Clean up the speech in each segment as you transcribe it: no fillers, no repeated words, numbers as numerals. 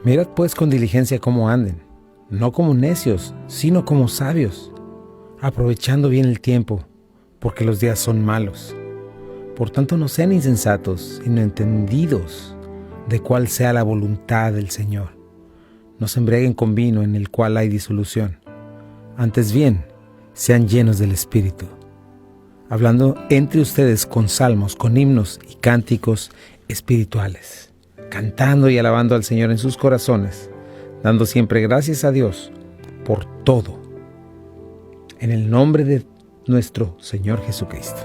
Mirad pues con diligencia cómo anden, no como necios, sino como sabios, aprovechando bien el tiempo, porque los días son malos. Por tanto, no sean insensatos, sino entendidos de cuál sea la voluntad del Señor. No se embriaguen con vino en el cual hay disolución. Antes bien, sean llenos del Espíritu, hablando entre ustedes con salmos, con himnos y cánticos espirituales, cantando y alabando al Señor en sus corazones, dando siempre gracias a Dios por todo, en el nombre de nuestro Señor Jesucristo.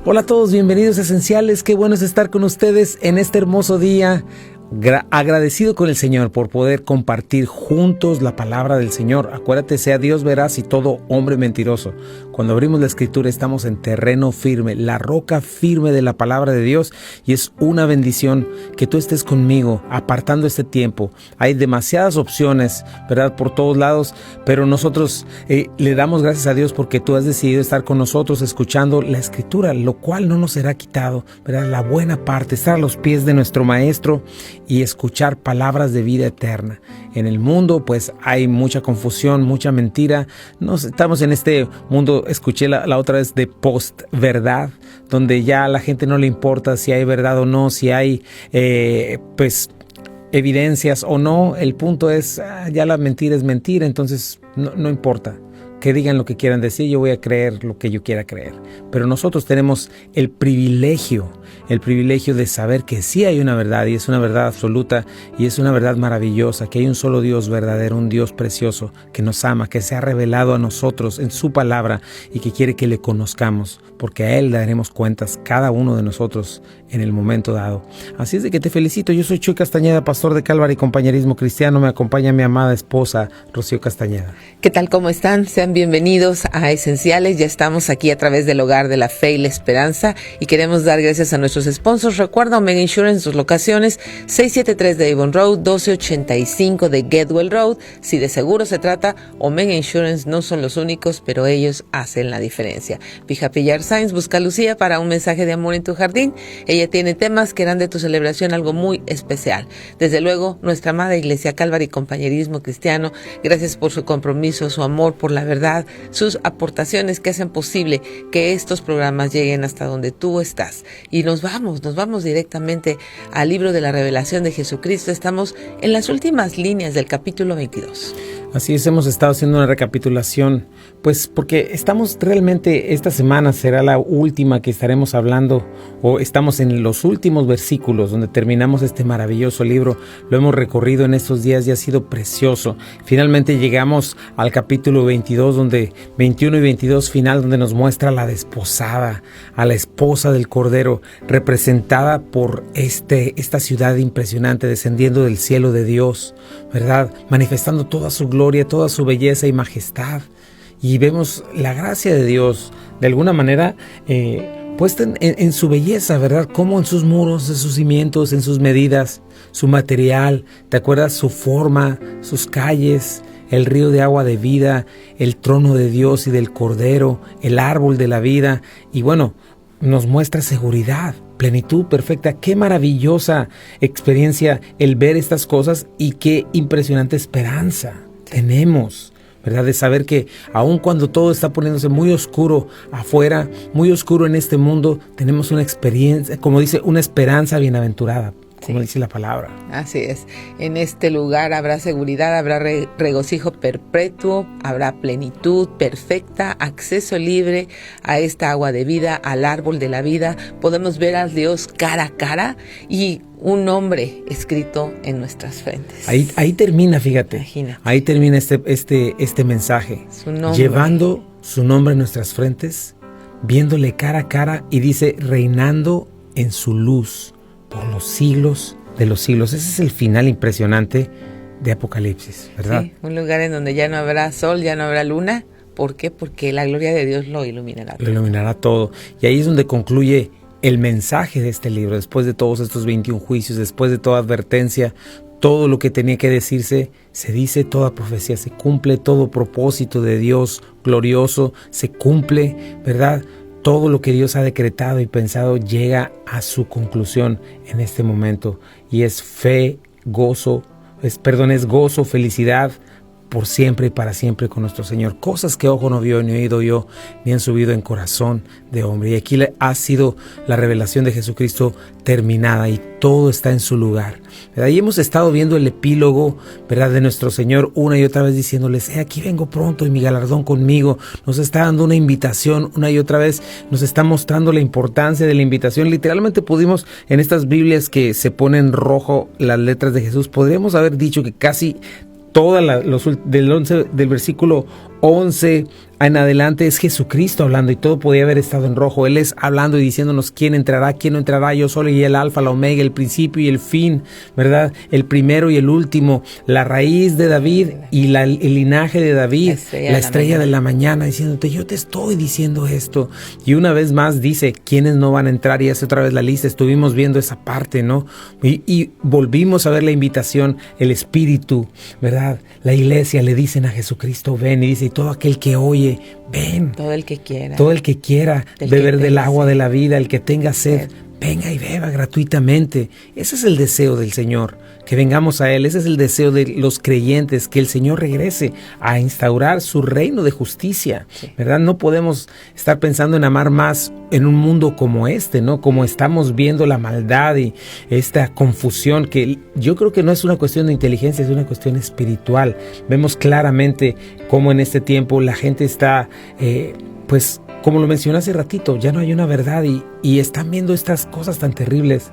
Hola a todos, bienvenidos a Esenciales. Qué bueno es estar con ustedes en este hermoso día. Agradecido con el Señor por poder compartir juntos la palabra del Señor. Acuérdate, sea Dios veraz y todo hombre mentiroso. Cuando abrimos la Escritura estamos en terreno firme, la roca firme de la palabra de Dios, y es una bendición que tú estés conmigo apartando este tiempo. Hay demasiadas opciones, ¿verdad?, por todos lados, pero nosotros le damos gracias a Dios porque tú has decidido estar con nosotros escuchando la Escritura, lo cual no nos será quitado, ¿verdad? La buena parte, estar a los pies de nuestro Maestro y escuchar palabras de vida eterna. En el mundo pues hay mucha confusión, mucha mentira. Estamos en este mundo, escuché la otra vez, de post-verdad, donde ya a la gente no le importa si hay verdad o no, si hay evidencias o no. El punto es, ya la mentira es mentira, entonces no importa. Que digan lo que quieran decir, yo voy a creer lo que yo quiera creer. Pero nosotros tenemos el privilegio de saber que sí hay una verdad, y es una verdad absoluta, y es una verdad maravillosa, que hay un solo Dios verdadero, un Dios precioso, que nos ama, que se ha revelado a nosotros en su palabra, y que quiere que le conozcamos, porque a Él daremos cuentas cada uno de nosotros en el momento dado. Así es de que te felicito. Yo soy Chuy Castañeda, pastor de Calvary Compañerismo Cristiano. Me acompaña mi amada esposa, Rocío Castañeda. ¿Qué tal? ¿Cómo están? Sean bienvenidos a Esenciales. Ya estamos aquí a través del Hogar de la Fe y la Esperanza, y queremos dar gracias a nuestros sponsors. Recuerda, Omega Insurance, sus locaciones 673 de Avon Road, 1285 de Getwell Road. Si de seguro se trata, Omega Insurance no son los únicos, pero ellos hacen la diferencia. Pija Pillar Science busca a Lucía para un mensaje de amor en tu jardín. Ella tiene temas que harán de tu celebración algo muy especial. Desde luego, nuestra amada Iglesia Calvary Compañerismo Cristiano, gracias por su compromiso, su amor por la verdad, sus aportaciones que hacen posible que estos programas lleguen hasta donde tú estás. Y nos vamos directamente al libro de la revelación de Jesucristo. Estamos en las últimas líneas del capítulo 22. Así es, hemos estado haciendo una recapitulación, pues porque estamos realmente, esta semana será la última que estaremos hablando, o estamos en los últimos versículos donde terminamos este maravilloso libro. Lo hemos recorrido en estos días y ha sido precioso. Finalmente llegamos al capítulo 22, donde 21 y 22 final, donde nos muestra a la desposada, a la esposa del Cordero, representada por esta ciudad impresionante descendiendo del cielo de Dios, ¿verdad?, manifestando toda su gloria, toda su belleza y majestad. Y vemos la gracia de Dios de alguna manera puesta en su belleza, ¿verdad? Como en sus muros, en sus cimientos, en sus medidas, su material, ¿te acuerdas? Su forma, sus calles, el río de agua de vida, el trono de Dios y del Cordero, el árbol de la vida. Y bueno, nos muestra seguridad, plenitud perfecta. Qué maravillosa experiencia el ver estas cosas, y qué impresionante esperanza tenemos, ¿verdad?, de saber que aun cuando todo está poniéndose muy oscuro afuera, muy oscuro en este mundo, tenemos una experiencia, como dice, una esperanza bienaventurada, como dice la palabra. Así es. En este lugar habrá seguridad, habrá regocijo perpetuo, habrá plenitud perfecta, acceso libre a esta agua de vida, al árbol de la vida. Podemos ver a Dios cara a cara y un nombre escrito en nuestras frentes. Ahí termina, fíjate. Imagínate. Ahí termina este mensaje. Su nombre. Llevando su nombre en nuestras frentes, viéndole cara a cara, y dice, reinando en su luz por los siglos de los siglos. Ese es el final impresionante de Apocalipsis, ¿verdad? Sí, un lugar en donde ya no habrá sol, ya no habrá luna. ¿Por qué? Porque la gloria de Dios lo iluminará todo. Lo iluminará todo. Y ahí es donde concluye el mensaje de este libro. Después de todos estos 21 juicios, después de toda advertencia, todo lo que tenía que decirse, se dice, toda profecía se cumple, todo propósito de Dios glorioso se cumple, ¿verdad? Todo lo que Dios ha decretado y pensado llega a su conclusión en este momento, y es fe, gozo, es gozo, felicidad, por siempre y para siempre con nuestro Señor. Cosas que ojo no vio, ni oído yo, ni han subido en corazón de hombre. Y aquí ha sido la revelación de Jesucristo terminada y todo está en su lugar. ¿Verdad? Y hemos estado viendo el epílogo, ¿verdad?, de nuestro Señor una y otra vez diciéndoles, aquí vengo pronto y mi galardón conmigo. Nos está dando una invitación una y otra vez, nos está mostrando la importancia de la invitación. Literalmente pudimos, en estas Biblias que se ponen rojo las letras de Jesús, podríamos haber dicho que casi del versículo 11 en adelante es Jesucristo hablando, y todo podía haber estado en rojo. Él es hablando y diciéndonos quién entrará, quién no entrará. Yo soy el alfa, la omega, el principio y el fin, ¿verdad? El primero y el último, la raíz de David y el linaje de David, la estrella de la mañana, diciéndote, yo te estoy diciendo esto. Y una vez más dice, ¿quiénes no van a entrar? Y hace otra vez la lista. Estuvimos viendo esa parte, ¿no? Y volvimos a ver la invitación, el Espíritu, ¿verdad? La iglesia le dicen a Jesucristo, ven, y dice, y todo aquel que oye, ven. Todo el que quiera. Todo el que quiera beber del agua de la vida, el que tenga sed, venga y beba gratuitamente. Ese es el deseo del Señor, que vengamos a Él. Ese es el deseo de los creyentes, que el Señor regrese a instaurar su reino de justicia, ¿verdad? No podemos estar pensando en amar más en un mundo como este, ¿no? Como estamos viendo la maldad y esta confusión, que yo creo que no es una cuestión de inteligencia, es una cuestión espiritual. Vemos claramente cómo en este tiempo la gente está, como lo mencioné hace ratito, ya no hay una verdad y están viendo estas cosas tan terribles,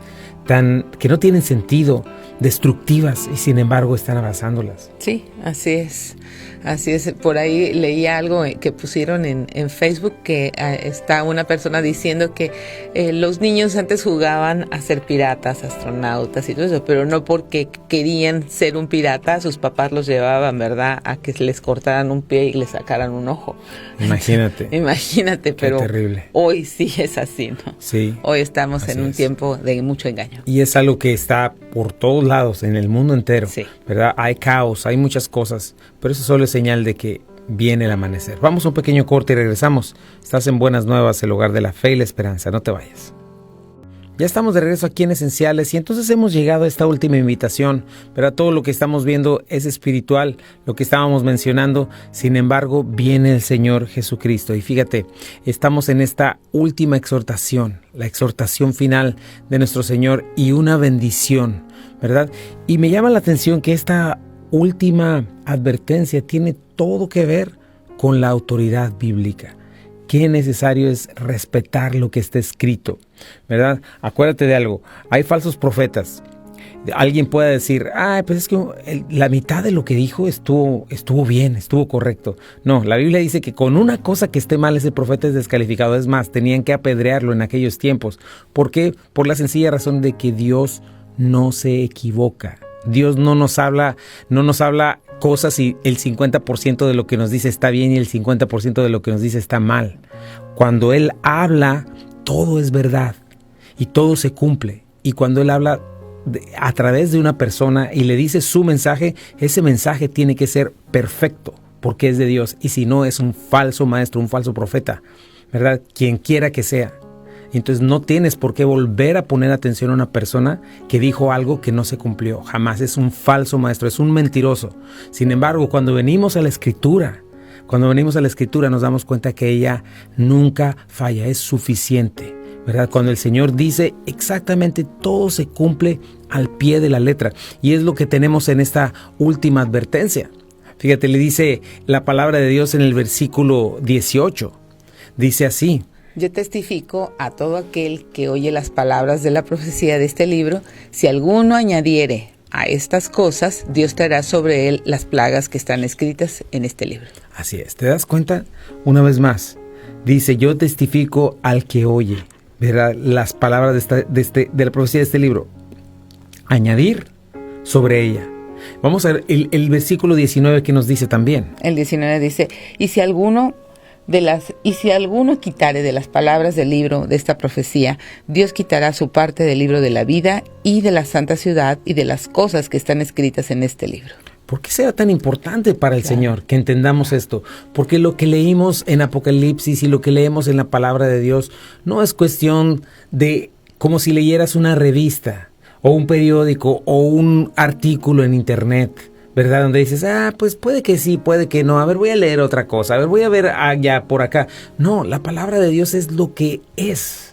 que no tienen sentido, destructivas, y sin embargo están avanzándolas. Sí, así es. Así es. Por ahí leí algo que pusieron en Facebook, que está una persona diciendo que los niños antes jugaban a ser piratas, astronautas y todo eso, pero no porque querían ser un pirata, sus papás los llevaban, ¿verdad?, a que les cortaran un pie y les sacaran un ojo. Imagínate. Imagínate, pero terrible. Hoy sí es así, ¿no? Sí. Hoy estamos en un tiempo de mucho engaño. Y es algo que está por todos lados, en el mundo entero, sí, ¿verdad? Hay caos, hay muchas cosas, pero eso solo es señal de que viene el amanecer. Vamos a un pequeño corte y regresamos. Estás en Buenas Nuevas, el hogar de la fe y la esperanza. No te vayas. Ya estamos de regreso aquí en Esenciales y entonces hemos llegado a esta última invitación, pero todo lo que estamos viendo es espiritual, lo que estábamos mencionando. Sin embargo, viene el Señor Jesucristo y fíjate, estamos en esta última exhortación, la exhortación final de nuestro Señor y una bendición, ¿verdad? Y me llama la atención que esta última advertencia tiene todo que ver con la autoridad bíblica. Qué necesario es respetar lo que está escrito, ¿verdad? Acuérdate de algo, hay falsos profetas. Alguien puede decir, pues es que la mitad de lo que dijo estuvo bien, estuvo correcto. No, la Biblia dice que con una cosa que esté mal ese profeta es descalificado. Es más, tenían que apedrearlo en aquellos tiempos. ¿Por qué? Por la sencilla razón de que Dios no se equivoca. Dios no nos habla cosas y el 50% de lo que nos dice está bien y el 50% de lo que nos dice está mal. Cuando Él habla, todo es verdad y todo se cumple. Y cuando Él habla a través de una persona y le dice su mensaje, ese mensaje tiene que ser perfecto porque es de Dios. Y si no, es un falso maestro, un falso profeta, ¿verdad? Quien quiera que sea. Entonces no tienes por qué volver a poner atención a una persona que dijo algo que no se cumplió. Jamás. Es un falso maestro, es un mentiroso. Sin embargo, cuando venimos a la Escritura nos damos cuenta que ella nunca falla, es suficiente, ¿verdad? Cuando el Señor dice exactamente, todo se cumple al pie de la letra. Y es lo que tenemos en esta última advertencia. Fíjate, le dice la palabra de Dios en el versículo 18. Dice así: yo testifico a todo aquel que oye las palabras de la profecía de este libro, si alguno añadiere a estas cosas, Dios traerá sobre él las plagas que están escritas en este libro. Así es, ¿te das cuenta? Una vez más, dice, yo testifico al que oye, ¿verdad?, las palabras de la profecía de este libro. Añadir sobre ella. Vamos a ver el versículo 19 que nos dice también. El 19 dice, y si alguno quitare de las palabras del libro de esta profecía, Dios quitará su parte del libro de la vida y de la santa ciudad y de las cosas que están escritas en este libro. ¿Por qué será tan importante para el Señor que entendamos esto? Porque lo que leímos en Apocalipsis y lo que leemos en la palabra de Dios no es cuestión de como si leyeras una revista o un periódico, o un artículo en internet, ¿verdad? Donde dices, pues puede que sí, puede que no, a ver, voy a leer otra cosa, a ver, voy a ver allá, por acá. No, la palabra de Dios es lo que es.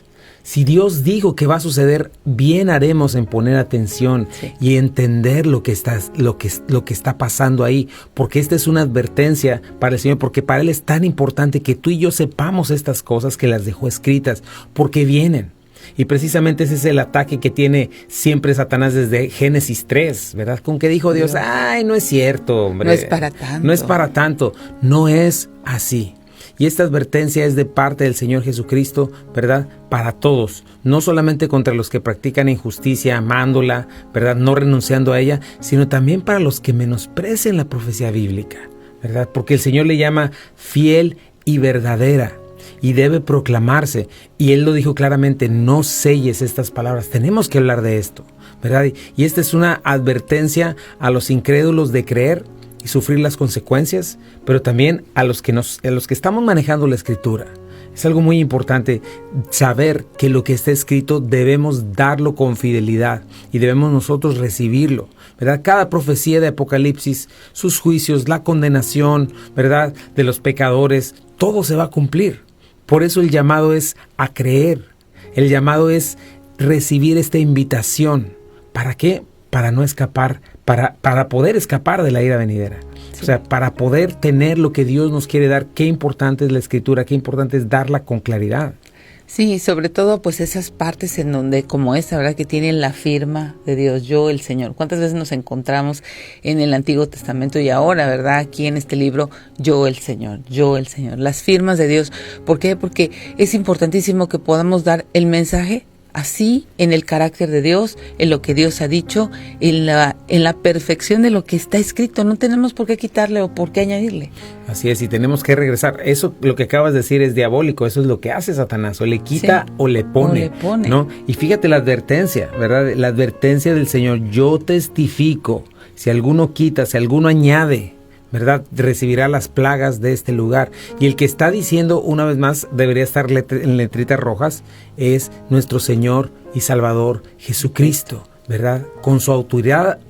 Si Dios dijo que va a suceder, bien haremos en poner atención y entender lo que está pasando ahí, porque esta es una advertencia para el Señor, porque para Él es tan importante que tú y yo sepamos estas cosas, que las dejó escritas, porque vienen. Y precisamente ese es el ataque que tiene siempre Satanás desde Génesis 3, ¿verdad? Con que dijo Dios, no es cierto, hombre. No es para tanto. No es para tanto. No es así. Y esta advertencia es de parte del Señor Jesucristo, ¿verdad? Para todos, no solamente contra los que practican injusticia, amándola, ¿verdad? No renunciando a ella, sino también para los que menosprecien la profecía bíblica, ¿verdad? Porque el Señor le llama fiel y verdadera y debe proclamarse. Y Él lo dijo claramente, no selles estas palabras, tenemos que hablar de esto, ¿verdad? Y esta es una advertencia a los incrédulos de creer y sufrir las consecuencias, pero también a los que estamos manejando la Escritura. Es algo muy importante saber que lo que está escrito debemos darlo con fidelidad y debemos nosotros recibirlo, ¿verdad? Cada profecía de Apocalipsis, sus juicios, la condenación, ¿verdad?, de los pecadores, todo se va a cumplir. Por eso el llamado es a creer, el llamado es recibir esta invitación. ¿Para qué? Para no escapar, para poder escapar de la ira venidera. Sí. O sea, para poder tener lo que Dios nos quiere dar. Qué importante es la Escritura, qué importante es darla con claridad. Sí, sobre todo pues esas partes en donde, como esta, ¿verdad?, que tienen la firma de Dios, yo el Señor. ¿Cuántas veces nos encontramos en el Antiguo Testamento y ahora, ¿verdad?, aquí en este libro, yo el Señor, las firmas de Dios? ¿Por qué? Porque es importantísimo que podamos dar el mensaje así, en el carácter de Dios, en lo que Dios ha dicho, en la perfección de lo que está escrito. No tenemos por qué quitarle o por qué añadirle. Así es, y tenemos que regresar. Eso, lo que acabas de decir, es diabólico. Eso es lo que hace Satanás. O le quita o le pone. ¿No? Y fíjate la advertencia, ¿verdad? La advertencia del Señor. Yo testifico, si alguno quita, si alguno añade, ¿verdad?, recibirá las plagas de este lugar. Y el que está diciendo, una vez más, debería estar en letritas rojas, es nuestro Señor y Salvador Jesucristo, ¿verdad? Con su autoridad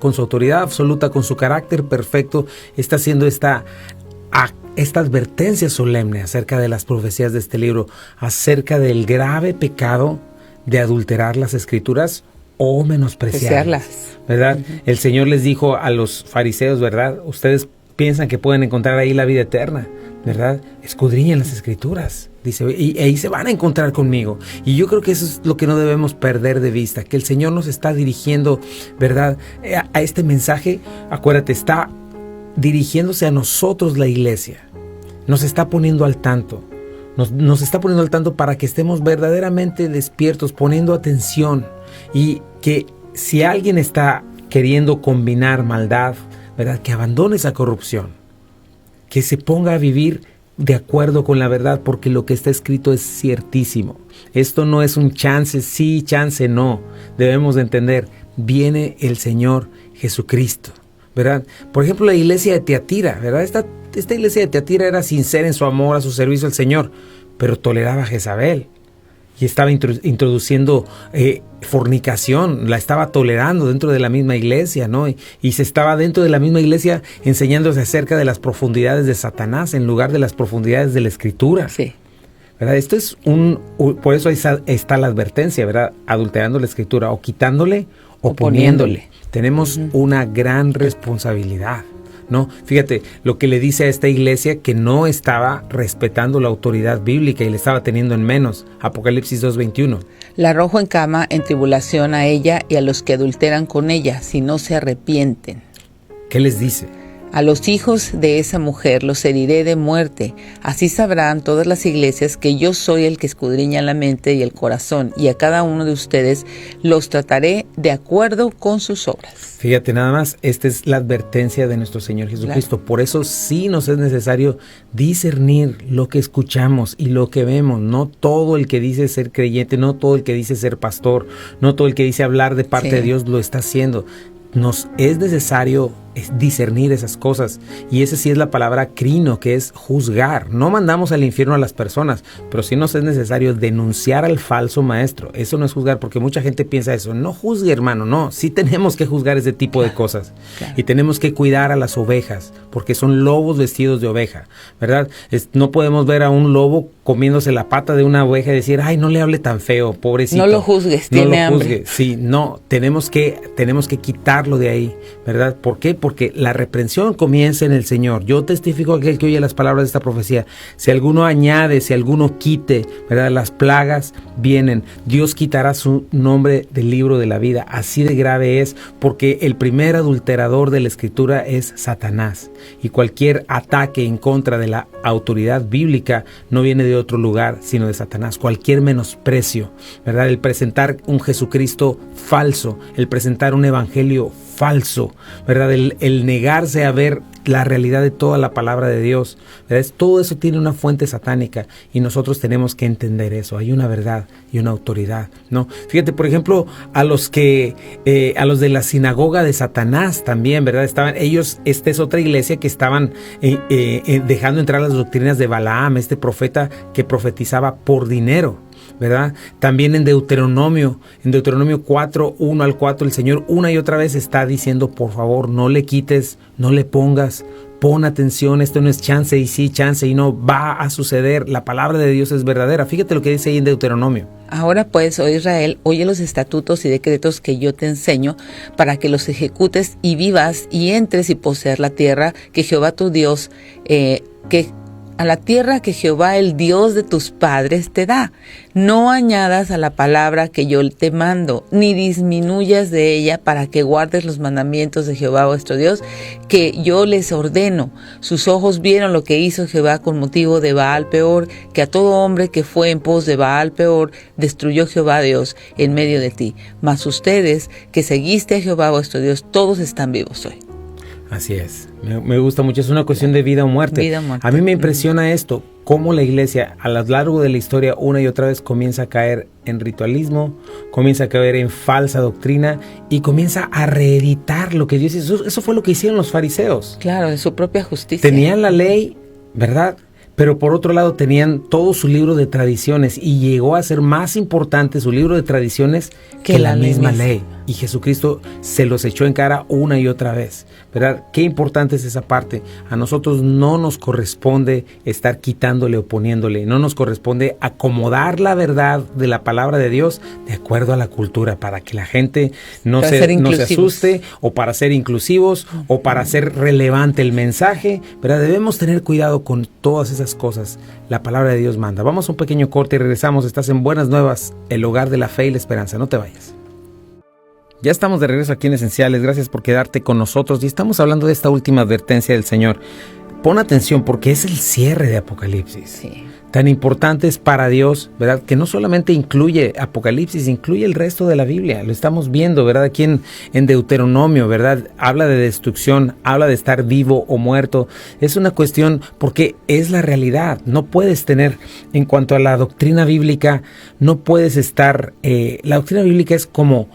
absoluta, con su carácter perfecto, está haciendo esta advertencia solemne acerca de las profecías de este libro, acerca del grave pecado de adulterar las Escrituras o menospreciarlas, ¿verdad? Uh-huh. El Señor les dijo a los fariseos, ¿verdad? Ustedes piensan que pueden encontrar ahí la vida eterna, ¿verdad? Escudriñen las Escrituras, dice, y ahí se van a encontrar conmigo. Y yo creo que eso es lo que no debemos perder de vista, que el Señor nos está dirigiendo, ¿verdad?, a este mensaje. Acuérdate, está dirigiéndose a nosotros, la iglesia. Nos está poniendo al tanto. Nos está poniendo al tanto para que estemos verdaderamente despiertos, poniendo atención. Y que si alguien está queriendo combinar maldad, ¿verdad?, que abandone esa corrupción, que se ponga a vivir de acuerdo con la verdad, porque lo que está escrito es ciertísimo. Esto no es un chance sí, chance no. Debemos de entender, viene el Señor Jesucristo, ¿verdad? Por ejemplo, la iglesia de Tiatira, ¿verdad? Esta iglesia de Tiatira era sincera en su amor, a su servicio al Señor, pero toleraba a Jezabel. Y estaba introduciendo fornicación, la estaba tolerando dentro de la misma iglesia, ¿no? Y se estaba dentro de la misma iglesia enseñándose acerca de las profundidades de Satanás en lugar de las profundidades de la Escritura. Sí. ¿Verdad? Esto es por eso ahí está la advertencia, ¿verdad? Adulterando la Escritura, o quitándole o poniéndole. Tenemos una gran responsabilidad, ¿no? Fíjate lo que le dice a esta iglesia, que no estaba respetando la autoridad bíblica y le estaba teniendo en menos. Apocalipsis 2:21. La arrojo en cama, en tribulación a ella y a los que adulteran con ella, si no se arrepienten. ¿Qué les dice? A los hijos de esa mujer los heriré de muerte. Así sabrán todas las iglesias que yo soy el que escudriña la mente y el corazón, y a cada uno de ustedes los trataré de acuerdo con sus obras. Fíjate nada más, esta es la advertencia de nuestro Señor Jesucristo. Claro. Por eso sí nos es necesario discernir lo que escuchamos y lo que vemos. No todo el que dice ser creyente, no todo el que dice ser pastor, no todo el que dice hablar de parte de Dios lo está haciendo. Nos es necesario discernir esas cosas. Y esa sí es la palabra crino, que es juzgar. No mandamos al infierno a las personas, pero sí nos es necesario denunciar al falso maestro. Eso no es juzgar, porque mucha gente piensa eso. No juzgue, hermano, no. Sí tenemos que juzgar ese tipo de cosas. Claro. Y tenemos que cuidar a las ovejas, porque son lobos vestidos de oveja, ¿verdad? No podemos ver a un lobo comiéndose la pata de una oveja y decir, ay, no le hable tan feo, pobrecito. No lo juzgues, tiene hambre. Sí, no, tenemos que quitarlo de ahí, ¿verdad? ¿Por qué? Porque la reprensión comienza en el Señor. Yo testifico a aquel que oye las palabras de esta profecía. Si alguno añade, si alguno quite, ¿verdad? Las plagas vienen. Dios quitará su nombre del libro de la vida. Así de grave es, porque el primer adulterador de la Escritura es Satanás. Y cualquier ataque en contra de la autoridad bíblica no viene de otro lugar, sino de Satanás. Cualquier menosprecio, ¿verdad? El presentar un Jesucristo falso, el presentar un evangelio falso, ¿verdad? El negarse a ver la realidad de toda la palabra de Dios, ¿verdad? Todo eso tiene una fuente satánica y nosotros tenemos que entender eso. Hay una verdad y una autoridad, ¿no? Fíjate, por ejemplo, a los de la sinagoga de Satanás también, ¿verdad? Esta es otra iglesia que estaban dejando entrar las doctrinas de Balaam, este profeta que profetizaba por dinero, ¿verdad? También en Deuteronomio 4, 1 al 4, el Señor una y otra vez está diciendo, por favor, no le quites, no le pongas, pon atención, esto no es chance y sí, chance y no, va a suceder, la palabra de Dios es verdadera. Fíjate lo que dice ahí en Deuteronomio. Ahora pues, oh Israel, oye los estatutos y decretos que yo te enseño, para que los ejecutes y vivas y entres y poseer la tierra que Jehová tu Dios, a la tierra que Jehová, el Dios de tus padres, te da. No añadas a la palabra que yo te mando, ni disminuyas de ella, para que guardes los mandamientos de Jehová vuestro Dios, que yo les ordeno. Sus ojos vieron lo que hizo Jehová con motivo de Baal Peor, que a todo hombre que fue en pos de Baal Peor, destruyó Jehová Dios en medio de ti. Mas ustedes, que seguiste a Jehová vuestro Dios, todos están vivos hoy. Así es, me gusta mucho, es una cuestión de vida o muerte. Vida o muerte. A mí me impresiona esto, cómo la iglesia a lo largo de la historia una y otra vez comienza a caer en ritualismo, comienza a caer en falsa doctrina y comienza a reeditar lo que Dios hizo. Eso fue lo que hicieron los fariseos. Claro, de su propia justicia. Tenían la ley, ¿verdad? Pero por otro lado tenían todo su libro de tradiciones y llegó a ser más importante su libro de tradiciones que la misma ley. Y Jesucristo se los echó en cara una y otra vez, ¿verdad? Qué importante es esa parte. A nosotros no nos corresponde estar quitándole o poniéndole, no nos corresponde acomodar la verdad de la palabra de Dios de acuerdo a la cultura, para que la gente no se asuste, o para ser inclusivos, o para hacer relevante el mensaje, ¿verdad? Debemos tener cuidado con todas esas cosas. La palabra de Dios manda. Vamos a un pequeño corte y regresamos. Estás en Buenas Nuevas, el hogar de la fe y la esperanza. No te vayas. Ya estamos de regreso aquí en Esenciales. Gracias por quedarte con nosotros y estamos hablando de esta última advertencia del Señor. Pon atención porque es el cierre de Apocalipsis. Sí. Tan importante es para Dios, ¿verdad? Que no solamente incluye Apocalipsis, incluye el resto de la Biblia. Lo estamos viendo, ¿verdad? Aquí en Deuteronomio, ¿verdad? Habla de destrucción, habla de estar vivo o muerto. Es una cuestión porque es la realidad. No puedes tener, en cuanto a la doctrina bíblica, no puedes estar... la doctrina bíblica es como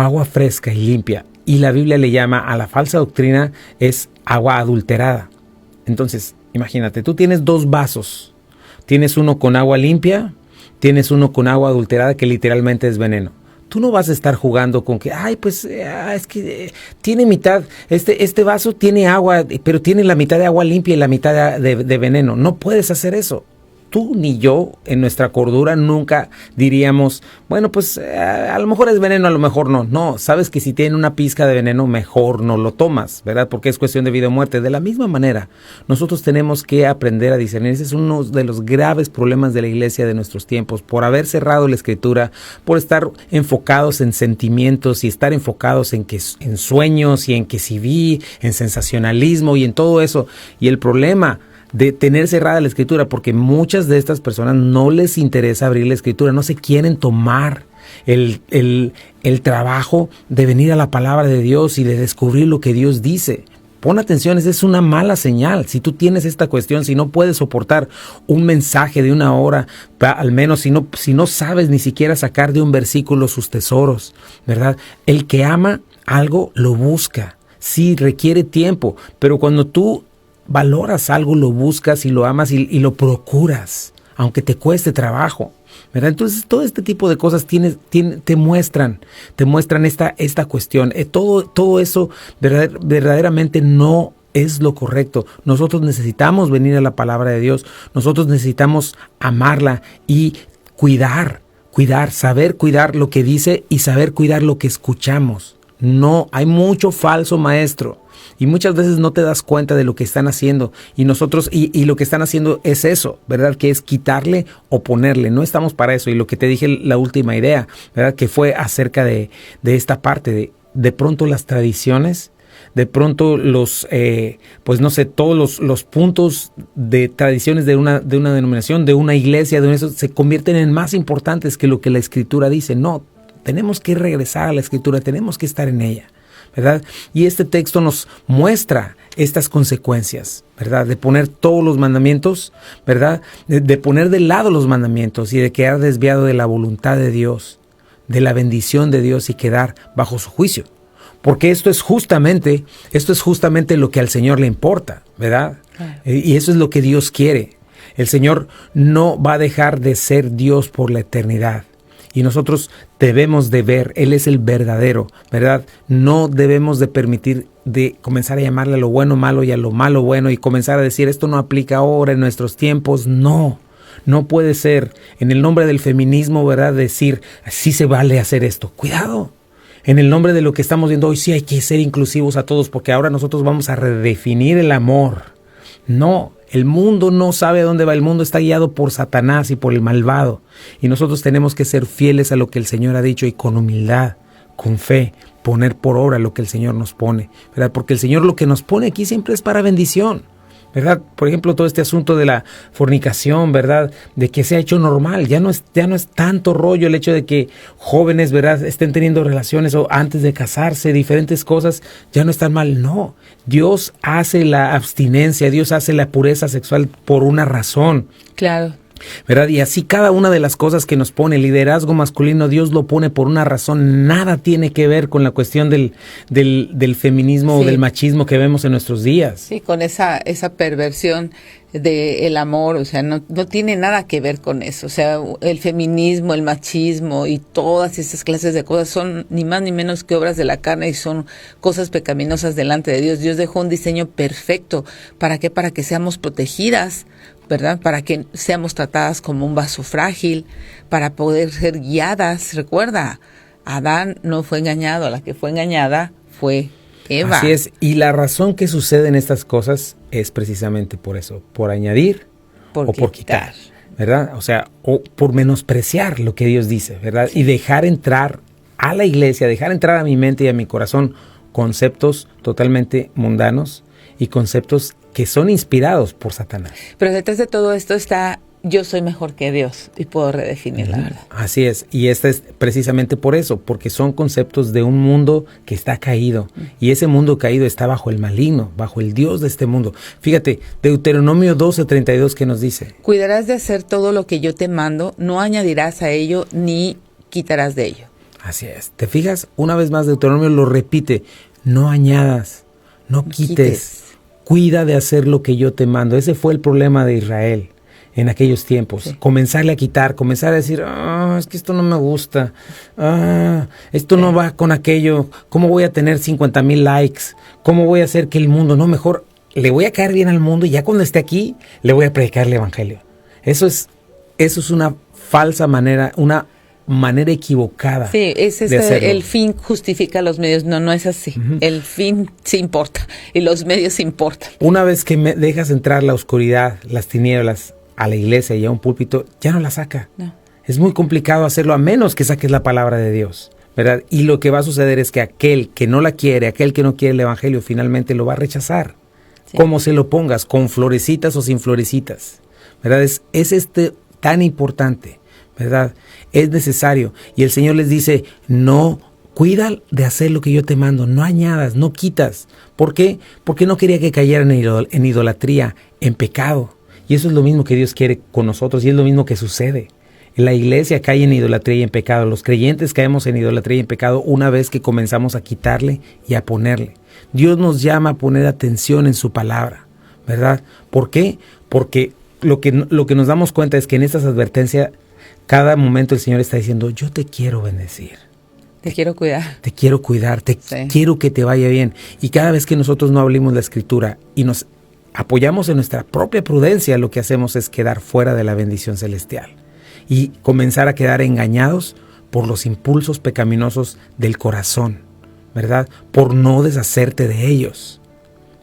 agua fresca y limpia. Y la Biblia le llama a la falsa doctrina es agua adulterada. Entonces, imagínate, tú tienes dos vasos. Tienes uno con agua limpia, tienes uno con agua adulterada que literalmente es veneno. Tú no vas a estar jugando con que, es que tiene mitad, este vaso tiene agua, pero tiene la mitad de agua limpia y la mitad de veneno. No puedes hacer eso. Tú ni yo, en nuestra cordura, nunca diríamos, bueno, pues a lo mejor es veneno, a lo mejor no. No, sabes que si tiene una pizca de veneno, mejor no lo tomas, ¿verdad? Porque es cuestión de vida o muerte. De la misma manera, nosotros tenemos que aprender a discernir. Ese es uno de los graves problemas de la iglesia de nuestros tiempos, por haber cerrado la Escritura, por estar enfocados en sentimientos y estar enfocados en sueños y en que si vi, en sensacionalismo y en todo eso. Y el problema de tener cerrada la Escritura, porque muchas de estas personas no les interesa abrir la Escritura, no se quieren tomar el trabajo de venir a la palabra de Dios y de descubrir lo que Dios dice. Pon atención, esa es una mala señal. Si tú tienes esta cuestión, si no puedes soportar un mensaje de una hora, al menos si no sabes ni siquiera sacar de un versículo sus tesoros, ¿verdad? El que ama algo lo busca. sí requiere tiempo, pero cuando tú valoras algo, lo buscas y lo amas y lo procuras, aunque te cueste trabajo, ¿verdad? Entonces todo este tipo de cosas te muestran esta cuestión. Todo eso verdaderamente no es lo correcto. Nosotros necesitamos venir a la palabra de Dios, nosotros necesitamos amarla y saber cuidar lo que dice y saber cuidar lo que escuchamos. No, hay mucho falso maestro y muchas veces no te das cuenta de lo que están haciendo y nosotros, y lo que están haciendo es eso, ¿verdad? Que es quitarle o ponerle. No estamos para eso. Y lo que te dije, la última idea, ¿verdad? Que fue acerca de esta parte de pronto las tradiciones, de pronto pues no sé, todos los puntos de tradiciones de una denominación, de una iglesia, se convierten en más importantes que lo que la Escritura dice. No, tenemos que regresar a la Escritura, tenemos que estar en ella, ¿verdad? Y este texto nos muestra estas consecuencias, ¿verdad? De poner todos los mandamientos, ¿verdad? De poner de lado los mandamientos y de quedar desviado de la voluntad de Dios, de la bendición de Dios y quedar bajo su juicio. Porque esto es justamente lo que al Señor le importa, ¿verdad? Claro. Y eso es lo que Dios quiere. El Señor no va a dejar de ser Dios por la eternidad. Y nosotros debemos de ver, Él es el verdadero, ¿verdad? No debemos de permitir de comenzar a llamarle a lo bueno malo y a lo malo bueno y comenzar a decir esto no aplica ahora en nuestros tiempos. No puede ser. En el nombre del feminismo, ¿verdad? Decir, sí se vale hacer esto. Cuidado. En el nombre de lo que estamos viendo hoy, sí hay que ser inclusivos a todos porque ahora nosotros vamos a redefinir el amor. No, el mundo no sabe a dónde va. El mundo está guiado por Satanás y por el malvado. Y nosotros tenemos que ser fieles a lo que el Señor ha dicho y con humildad, con fe, poner por obra lo que el Señor nos pone, ¿verdad? Porque el Señor lo que nos pone aquí siempre es para bendición, ¿verdad? Por ejemplo, todo este asunto de la fornicación, ¿verdad? De que se ha hecho normal. Ya no es tanto rollo el hecho de que jóvenes, ¿verdad? Estén teniendo relaciones o antes de casarse, diferentes cosas, ya no están mal. No, Dios hace la abstinencia, Dios hace la pureza sexual por una razón. Claro. ¿Verdad? Y así cada una de las cosas que nos pone, el liderazgo masculino, Dios lo pone por una razón. Nada tiene que ver con la cuestión del feminismo o del machismo que vemos en nuestros días. Sí, con esa perversión del amor, o sea, no tiene nada que ver con eso. O sea, el feminismo, el machismo y todas esas clases de cosas son ni más ni menos que obras de la carne y son cosas pecaminosas delante de Dios. Dios dejó un diseño perfecto. ¿Para qué? Para que seamos protegidas, ¿verdad? Para que seamos tratadas como un vaso frágil, para poder ser guiadas. Recuerda, Adán no fue engañado, la que fue engañada fue Eva. Así es, y la razón que suceden estas cosas es precisamente por eso, por añadir o por quitar, ¿verdad? O sea, o por menospreciar lo que Dios dice, ¿verdad? Y dejar entrar a la iglesia, dejar entrar a mi mente y a mi corazón conceptos totalmente mundanos y conceptos que son inspirados por Satanás. Pero detrás de todo esto está, yo soy mejor que Dios y puedo redefinir la verdad. Así es, y esta es precisamente por eso, porque son conceptos de un mundo que está caído, y ese mundo caído está bajo el maligno, bajo el Dios de este mundo. Fíjate, Deuteronomio 12:32, ¿qué nos dice? Cuidarás de hacer todo lo que yo te mando, no añadirás a ello ni quitarás de ello. Así es, ¿te fijas? Una vez más Deuteronomio lo repite, no añadas, no quites. Cuida de hacer lo que yo te mando. Ese fue el problema de Israel en aquellos tiempos. Sí. Comenzarle a quitar, comenzar a decir, es que esto no me gusta, esto no va con aquello, ¿cómo voy a tener 50,000 likes? ¿Cómo voy a hacer que el mundo? No, mejor le voy a caer bien al mundo y ya cuando esté aquí le voy a predicar el evangelio. Eso es una falsa manera, una manera equivocada. Sí, el fin justifica los medios. No es así. Uh-huh. El fin sí importa y los medios importan. Una vez que dejas entrar la oscuridad, las tinieblas a la iglesia y a un púlpito, ya no la saca. No. Es muy complicado hacerlo a menos que saques la palabra de Dios, ¿verdad? Y lo que va a suceder es que aquel que no la quiere, aquel que no quiere el evangelio, finalmente lo va a rechazar. Sí. Como se lo pongas, con florecitas o sin florecitas, ¿verdad? Es tan importante, ¿verdad? Es necesario. Y el Señor les dice, no, cuida de hacer lo que yo te mando, no añadas, no quitas. ¿Por qué? Porque no quería que cayeran en idolatría, en pecado. Y eso es lo mismo que Dios quiere con nosotros y es lo mismo que sucede. La iglesia cae en idolatría y en pecado. Los creyentes caemos en idolatría y en pecado una vez que comenzamos a quitarle y a ponerle. Dios nos llama a poner atención en su palabra, ¿verdad? ¿Por qué? Porque lo que nos damos cuenta es que en estas advertencias, cada momento el Señor está diciendo, yo te quiero bendecir. Te quiero cuidar. Te quiero cuidar, quiero que te vaya bien. Y cada vez que nosotros no abrimos la Escritura y nos apoyamos en nuestra propia prudencia, lo que hacemos es quedar fuera de la bendición celestial y comenzar a quedar engañados por los impulsos pecaminosos del corazón, ¿verdad? Por no deshacerte de ellos,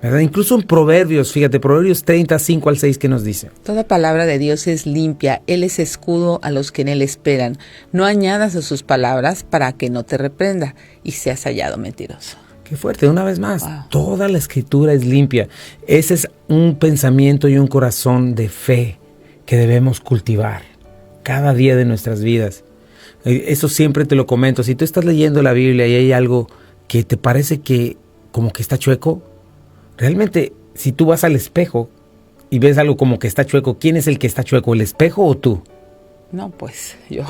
¿verdad? Incluso en Proverbios, fíjate, Proverbios 30, 5 al 6, ¿qué nos dice? Toda palabra de Dios es limpia, Él es escudo a los que en Él esperan. No añadas a sus palabras para que no te reprenda y seas hallado mentiroso. Qué fuerte, una vez más, Wow. Toda la Escritura es limpia. Ese es un pensamiento y un corazón de fe que debemos cultivar cada día de nuestras vidas. Eso siempre te lo comento. Si tú estás leyendo la Biblia y hay algo que te parece que como que está chueco, realmente si tú vas al espejo y ves algo como que está chueco, ¿quién es el que está chueco, el espejo o tú? No, pues yo.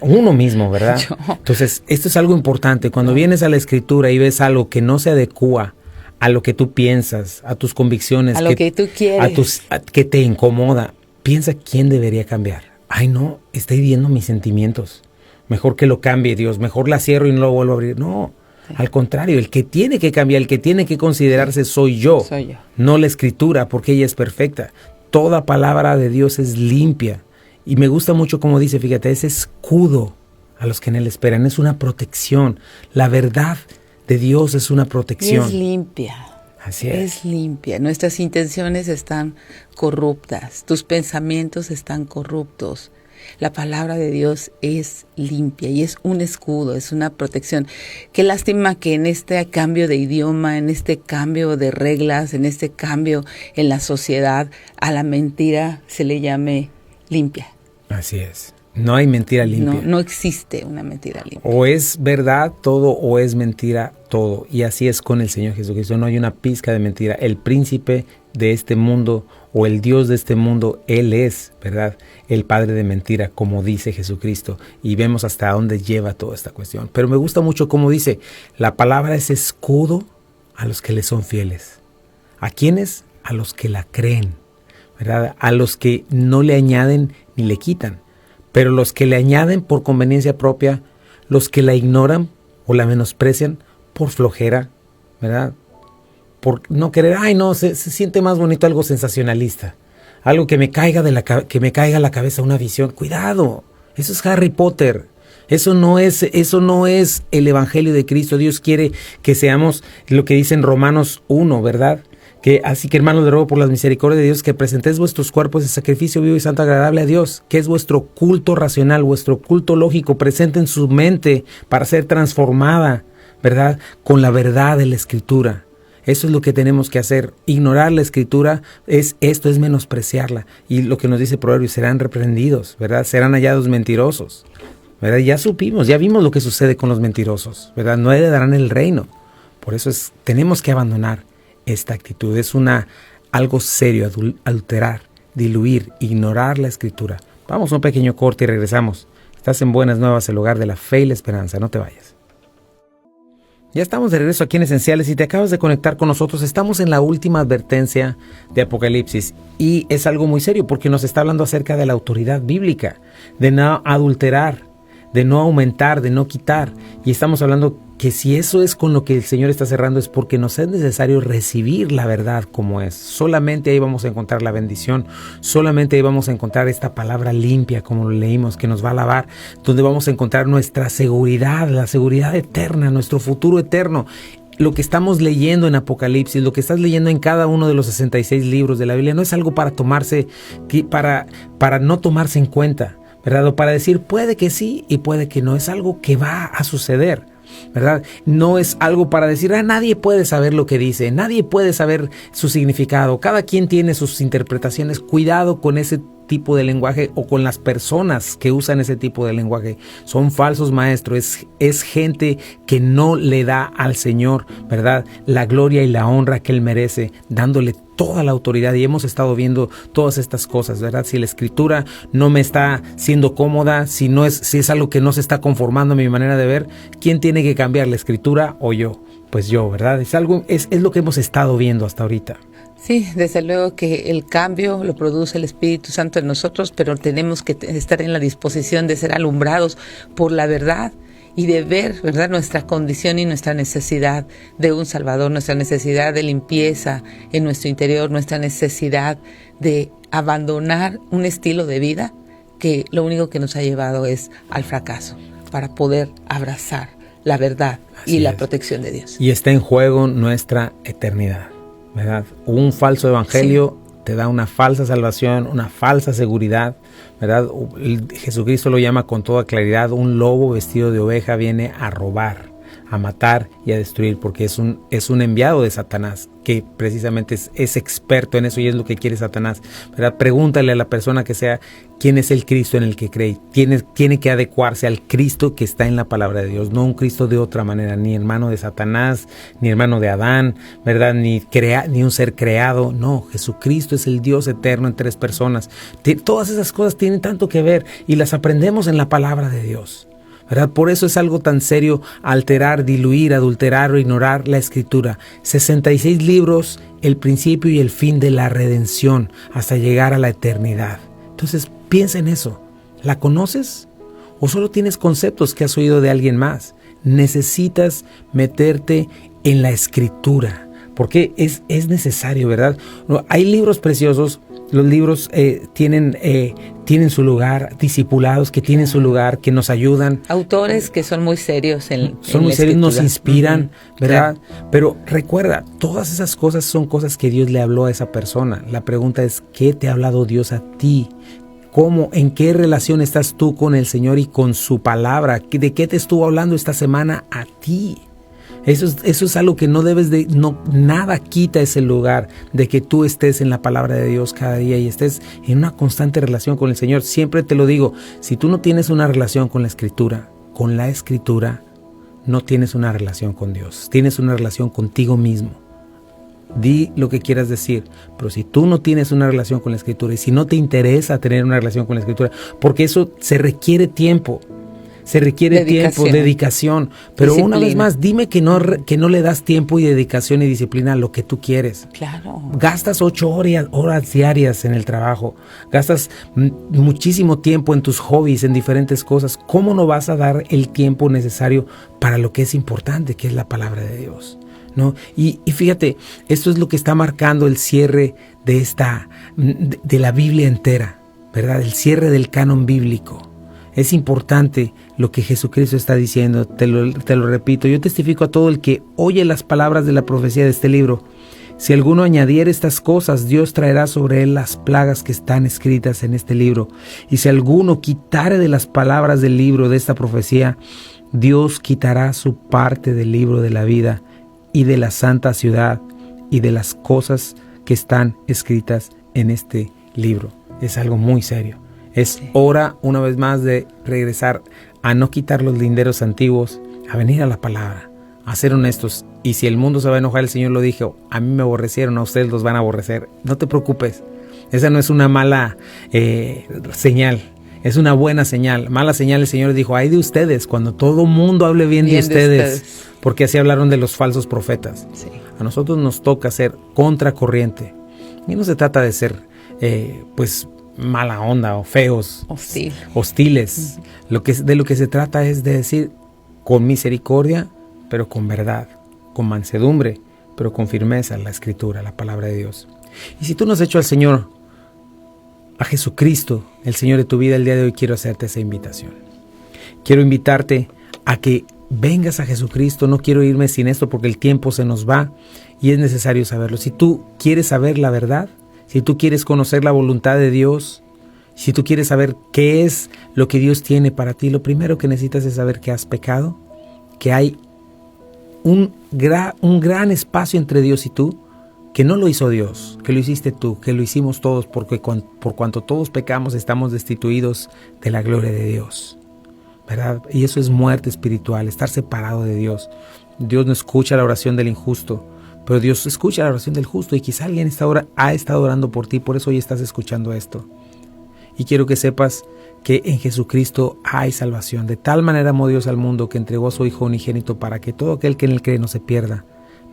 Uno mismo, ¿verdad? Yo. Entonces, esto es algo importante. Cuando vienes a la Escritura y ves algo que no se adecua a lo que tú piensas, a tus convicciones, A lo que tú quieres. Que te incomoda, piensa quién debería cambiar. Ay, no, está hiriendo mis sentimientos. Mejor que lo cambie Dios, mejor la cierro y no lo vuelvo a abrir. No, al contrario, el que tiene que cambiar, el que tiene que considerarse soy yo, no la Escritura, porque ella es perfecta. Toda palabra de Dios es limpia. Y me gusta mucho como dice, fíjate, es escudo a los que en Él esperan, es una protección. La verdad de Dios es una protección. Y es limpia. Así es. Es limpia. Nuestras intenciones están corruptas, tus pensamientos están corruptos. La palabra de Dios es limpia y es un escudo, es una protección. Qué lástima que en este cambio de idioma, en este cambio de reglas, en este cambio en la sociedad, a la mentira se le llame limpia. Así es. No hay mentira limpia. No existe una mentira limpia. O es verdad todo o es mentira todo. Y así es con el Señor Jesucristo. No hay una pizca de mentira. El príncipe de este mundo o el Dios de este mundo, Él es, ¿verdad? El padre de mentira, como dice Jesucristo. Y vemos hasta dónde lleva toda esta cuestión. Pero me gusta mucho cómo dice, la palabra es escudo a los que le son fieles. ¿A quiénes? A los que la creen, ¿verdad? A los que no le añaden ni le quitan. Pero los que le añaden por conveniencia propia, los que la ignoran o la menosprecian por flojera, ¿verdad? Por no querer, ay no, se siente más bonito algo sensacionalista, algo que me caiga a la cabeza una visión. Cuidado, eso es Harry Potter. Eso no es el Evangelio de Cristo. Dios quiere que seamos lo que dice en Romanos 1, ¿verdad? Así que, hermanos, le ruego por las misericordias de Dios que presentéis vuestros cuerpos en sacrificio vivo y santo agradable a Dios, que es vuestro culto racional, vuestro culto lógico. Presenten su mente para ser transformada, ¿verdad? Con la verdad de la Escritura. Eso es lo que tenemos que hacer. Ignorar la Escritura es menospreciarla. Y lo que nos dice Proverbios, serán reprendidos, ¿verdad? Serán hallados mentirosos, ¿verdad? Ya supimos, ya vimos lo que sucede con los mentirosos, ¿verdad? No heredarán el reino. Por eso tenemos que abandonar esta actitud. Es algo serio, adulterar, diluir, ignorar la Escritura. Vamos a un pequeño corte y regresamos. Estás en Buenas Nuevas, el hogar de la fe y la esperanza. No te vayas. Ya estamos de regreso aquí en Esenciales y te acabas de conectar con nosotros. Estamos en la última advertencia de Apocalipsis y es algo muy serio porque nos está hablando acerca de la autoridad bíblica, de no adulterar, de no aumentar, de no quitar. Y estamos hablando que si eso es con lo que el Señor está cerrando es porque nos es necesario recibir la verdad como es. Solamente ahí vamos a encontrar la bendición, solamente ahí vamos a encontrar esta palabra limpia como lo leímos, que nos va a lavar, donde vamos a encontrar nuestra seguridad, la seguridad eterna, nuestro futuro eterno. Lo que estamos leyendo en Apocalipsis, lo que estás leyendo en cada uno de los 66 libros de la Biblia, no es algo para no tomarse en cuenta, ¿verdad? O para decir puede que sí y puede que no. Es algo que va a suceder, ¿verdad? No es algo para decir, nadie puede saber lo que dice, nadie puede saber su significado. Cada quien tiene sus interpretaciones. Cuidado con ese tipo de lenguaje o con las personas que usan ese tipo de lenguaje. Son falsos maestros, es gente que no le da al Señor, ¿verdad?, la gloria y la honra que Él merece, dándole toda la autoridad. Y hemos estado viendo todas estas cosas, ¿verdad? Si la Escritura no me está siendo cómoda, si es algo que no se está conformando a mi manera de ver, ¿quién tiene que cambiar, la Escritura o yo? pues yo, ¿verdad? Es lo que hemos estado viendo hasta ahorita. Sí, desde luego que el cambio lo produce el Espíritu Santo en nosotros, pero tenemos que estar en la disposición de ser alumbrados por la verdad y de ver, ¿verdad?, nuestra condición y nuestra necesidad de un Salvador, nuestra necesidad de limpieza en nuestro interior, nuestra necesidad de abandonar un estilo de vida que lo único que nos ha llevado es al fracaso, para poder abrazar la verdad y la protección de Dios. Y está en juego nuestra eternidad, ¿verdad? Un falso evangelio te da una falsa salvación, una falsa seguridad, ¿verdad? Jesucristo lo llama con toda claridad: un lobo vestido de oveja viene a robar, a matar y a destruir, porque es un enviado de Satanás, que precisamente es experto en eso, y es lo que quiere Satanás, ¿verdad? Pregúntale a la persona que sea quién es el Cristo en el que cree. Tiene que adecuarse al Cristo que está en la palabra de Dios, no un Cristo de otra manera, ni hermano de Satanás, ni hermano de Adán, ¿verdad? Ni un ser creado. No, Jesucristo es el Dios eterno en tres personas. Todas esas cosas tienen tanto que ver y las aprendemos en la palabra de Dios, ¿verdad? Por eso es algo tan serio alterar, diluir, adulterar o ignorar la Escritura. 66 libros, el principio y el fin de la redención, hasta llegar a la eternidad. Entonces, piensa en eso. ¿La conoces? ¿O solo tienes conceptos que has oído de alguien más? Necesitas meterte en la Escritura, porque es necesario, ¿verdad? Hay libros preciosos. Los libros tienen su lugar, discipulados que tienen su lugar, que nos ayudan. Autores que son muy serios son muy serios, nos inspiran, ¿verdad? Claro. Pero recuerda, todas esas cosas son cosas que Dios le habló a esa persona. La pregunta es, ¿qué te ha hablado Dios a ti? ¿Cómo, en qué relación estás tú con el Señor y con su palabra? ¿De qué te estuvo hablando esta semana a ti? Eso es algo que no debes de, nada quita ese lugar de que tú estés en la palabra de Dios cada día y estés en una constante relación con el Señor. Siempre te lo digo, si tú no tienes una relación con la Escritura, no tienes una relación con Dios, tienes una relación contigo mismo. Di lo que quieras decir, pero si tú no tienes una relación con la Escritura y si no te interesa tener una relación con la Escritura, porque eso se requiere tiempo. Se requiere tiempo, dedicación, pero disciplina. Una vez más, dime que no le das tiempo y dedicación y disciplina a lo que tú quieres. Claro. Gastas 8 horas diarias en el trabajo, gastas muchísimo tiempo en tus hobbies, en diferentes cosas. ¿Cómo no vas a dar el tiempo necesario para lo que es importante, que es la palabra de Dios? ¿No? Y fíjate, esto es lo que está marcando el cierre de la Biblia entera, ¿verdad? El cierre del canon bíblico. Es importante lo que Jesucristo está diciendo, te lo repito. Yo testifico a todo el que oye las palabras de la profecía de este libro. Si alguno añadiere estas cosas, Dios traerá sobre él las plagas que están escritas en este libro. Y si alguno quitare de las palabras del libro de esta profecía, Dios quitará su parte del libro de la vida y de la santa ciudad y de las cosas que están escritas en este libro. Es algo muy serio. Es hora, una vez más, de regresar a no quitar los linderos antiguos, a venir a la palabra, a ser honestos. Y si el mundo se va a enojar, el Señor lo dijo: a mí me aborrecieron, a ustedes los van a aborrecer. No te preocupes, esa no es una mala señal, es una buena señal. Mala señal, el Señor dijo: ay de ustedes, cuando todo mundo hable bien de ustedes, porque así hablaron de los falsos profetas. Sí. A nosotros nos toca ser contracorriente. Y no se trata de ser, mala onda o feos, hostiles. De lo que se trata es de decir con misericordia, pero con verdad, con mansedumbre, pero con firmeza, la Escritura, la palabra de Dios. Y si tú no has hecho al Señor, a Jesucristo, el Señor de tu vida, el día de hoy quiero hacerte esa invitación. Quiero invitarte a que vengas a Jesucristo. No quiero irme sin esto porque el tiempo se nos va y es necesario saberlo. Si tú quieres saber la verdad, si tú quieres conocer la voluntad de Dios, si tú quieres saber qué es lo que Dios tiene para ti, lo primero que necesitas es saber que has pecado, que hay un gran espacio entre Dios y tú, que no lo hizo Dios, que lo hiciste tú, que lo hicimos todos, porque por cuanto todos pecamos estamos destituidos de la gloria de Dios, ¿verdad? Y eso es muerte espiritual, estar separado de Dios. Dios no escucha la oración del injusto, pero Dios escucha la oración del justo, y quizá alguien ha estado orando por ti, por eso hoy estás escuchando esto. Y quiero que sepas que en Jesucristo hay salvación. De tal manera amó Dios al mundo que entregó a su Hijo unigénito para que todo aquel que en él cree no se pierda,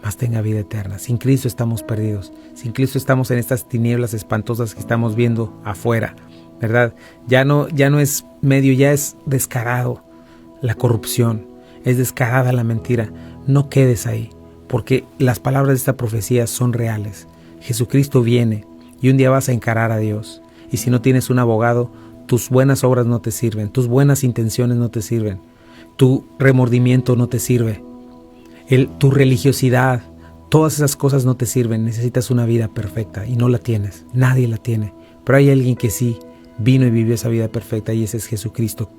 mas tenga vida eterna. Sin Cristo estamos perdidos. Sin Cristo estamos en estas tinieblas espantosas que estamos viendo afuera, ¿verdad? Ya no es medio, ya es descarado la corrupción, es descarada la mentira. No quedes ahí, porque las palabras de esta profecía son reales. Jesucristo viene y un día vas a encarar a Dios. Y si no tienes un abogado, tus buenas obras no te sirven, tus buenas intenciones no te sirven, tu remordimiento no te sirve, tu religiosidad, todas esas cosas no te sirven. Necesitas una vida perfecta y no la tienes, nadie la tiene. Pero hay alguien que sí vino y vivió esa vida perfecta, y ese es Jesucristo,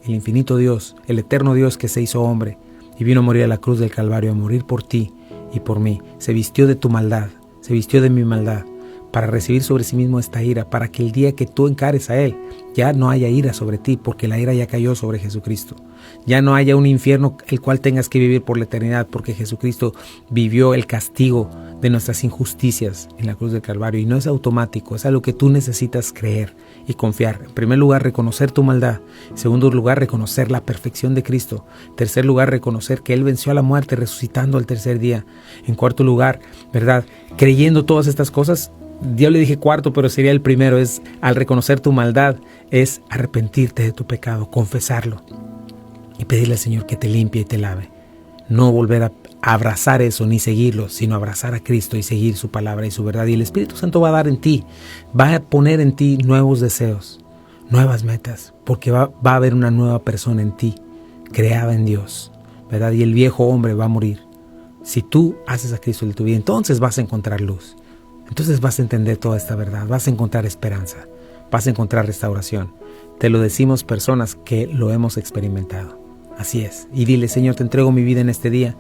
el infinito Dios, el eterno Dios que se hizo hombre y vino a morir a la cruz del Calvario, a morir por ti y por mí. Se vistió de tu maldad, se vistió de mi maldad, para recibir sobre sí mismo esta ira, para que el día que tú encares a Él, ya no haya ira sobre ti, porque la ira ya cayó sobre Jesucristo. Ya no haya un infierno el cual tengas que vivir por la eternidad, porque Jesucristo vivió el castigo de nuestras injusticias en la cruz del Calvario, y no es automático, es algo que tú necesitas creer y confiar. En primer lugar, reconocer tu maldad. En segundo lugar, reconocer la perfección de Cristo. En tercer lugar, reconocer que Él venció a la muerte resucitando al tercer día. En cuarto lugar, ¿verdad?, creyendo todas estas cosas. Yo le dije cuarto, pero sería el primero, es al reconocer tu maldad, es arrepentirte de tu pecado, confesarlo y pedirle al Señor que te limpie y te lave. No volver a abrazar eso ni seguirlo, sino abrazar a Cristo y seguir su palabra y su verdad. Y el Espíritu Santo va a dar en ti, va a poner en ti nuevos deseos, nuevas metas, porque va a haber una nueva persona en ti, creada en Dios, ¿verdad? Y el viejo hombre va a morir. Si tú haces a Cristo de tu vida, entonces vas a encontrar luz. Entonces vas a entender toda esta verdad, vas a encontrar esperanza, vas a encontrar restauración. Te lo decimos personas que lo hemos experimentado. Así es. Y dile: Señor, te entrego mi vida en este día.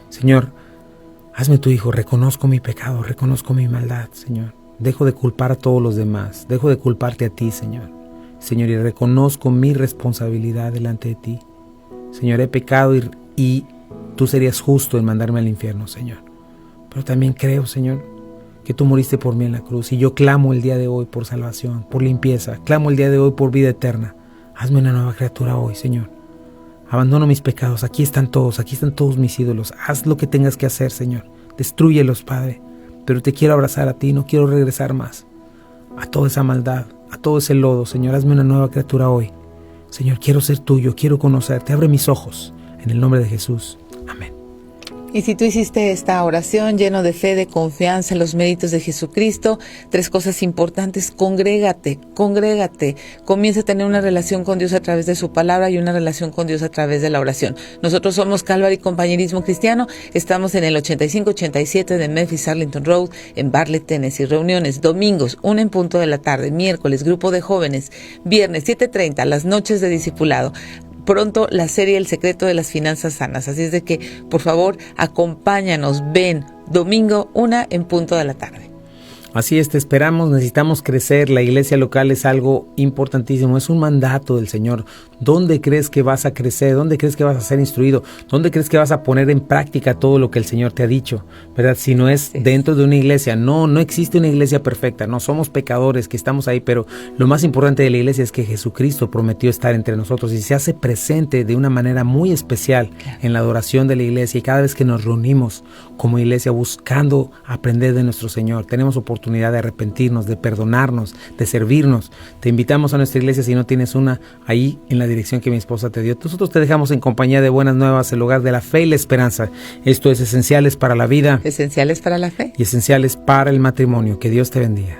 Señor, hazme tu hijo, reconozco mi pecado, reconozco mi maldad, Señor. Dejo de culpar a todos los demás, dejo de culparte a ti, Señor. Señor, y reconozco mi responsabilidad delante de ti. Señor, he pecado y tú serías justo en mandarme al infierno, Señor. Pero también creo, Señor, que tú moriste por mí en la cruz, y yo clamo el día de hoy por salvación, por limpieza, clamo el día de hoy por vida eterna. Hazme una nueva criatura hoy, Señor. Abandono mis pecados, aquí están todos mis ídolos. Haz lo que tengas que hacer, Señor. Destrúyelos, Padre. Pero te quiero abrazar a ti, no quiero regresar más a toda esa maldad, a todo ese lodo, Señor. Hazme una nueva criatura hoy. Señor, quiero ser tuyo, quiero conocerte. Abre mis ojos, en el nombre de Jesús. Amén. Y si tú hiciste esta oración lleno de fe, de confianza en los méritos de Jesucristo, 3 cosas importantes: congrégate, comienza a tener una relación con Dios a través de su palabra y una relación con Dios a través de la oración. Nosotros somos Calvary Compañerismo Cristiano, estamos en el 8587 de Memphis Arlington Road, en Bartlett, Tennessee. Reuniones domingos, 1 en punto de la tarde, miércoles, grupo de jóvenes, viernes 7:30, las noches de discipulado. Pronto la serie El secreto de las finanzas sanas. Así es de que, por favor, acompáñanos, ven, domingo 1 en punto de la tarde. Así es, te esperamos, necesitamos crecer. La iglesia local es algo importantísimo, es un mandato del Señor. ¿Dónde crees que vas a crecer? ¿Dónde crees que vas a ser instruido? ¿Dónde crees que vas a poner en práctica todo lo que el Señor te ha dicho? ¿Verdad? Si no es dentro de una iglesia. No existe una iglesia perfecta. No somos pecadores que estamos ahí, pero lo más importante de la iglesia es que Jesucristo prometió estar entre nosotros y se hace presente de una manera muy especial en la adoración de la iglesia. Y cada vez que nos reunimos como iglesia buscando aprender de nuestro Señor, tenemos oportunidad de arrepentirnos, de perdonarnos, de servirnos. Te invitamos a nuestra iglesia si no tienes una, ahí en la dirección que mi esposa te dio. Nosotros te dejamos en compañía de Buenas Nuevas, el hogar de la fe y la esperanza. Esto es Esenciales para la Vida, Esenciales para la Fe y Esenciales para el Matrimonio. Que Dios te bendiga.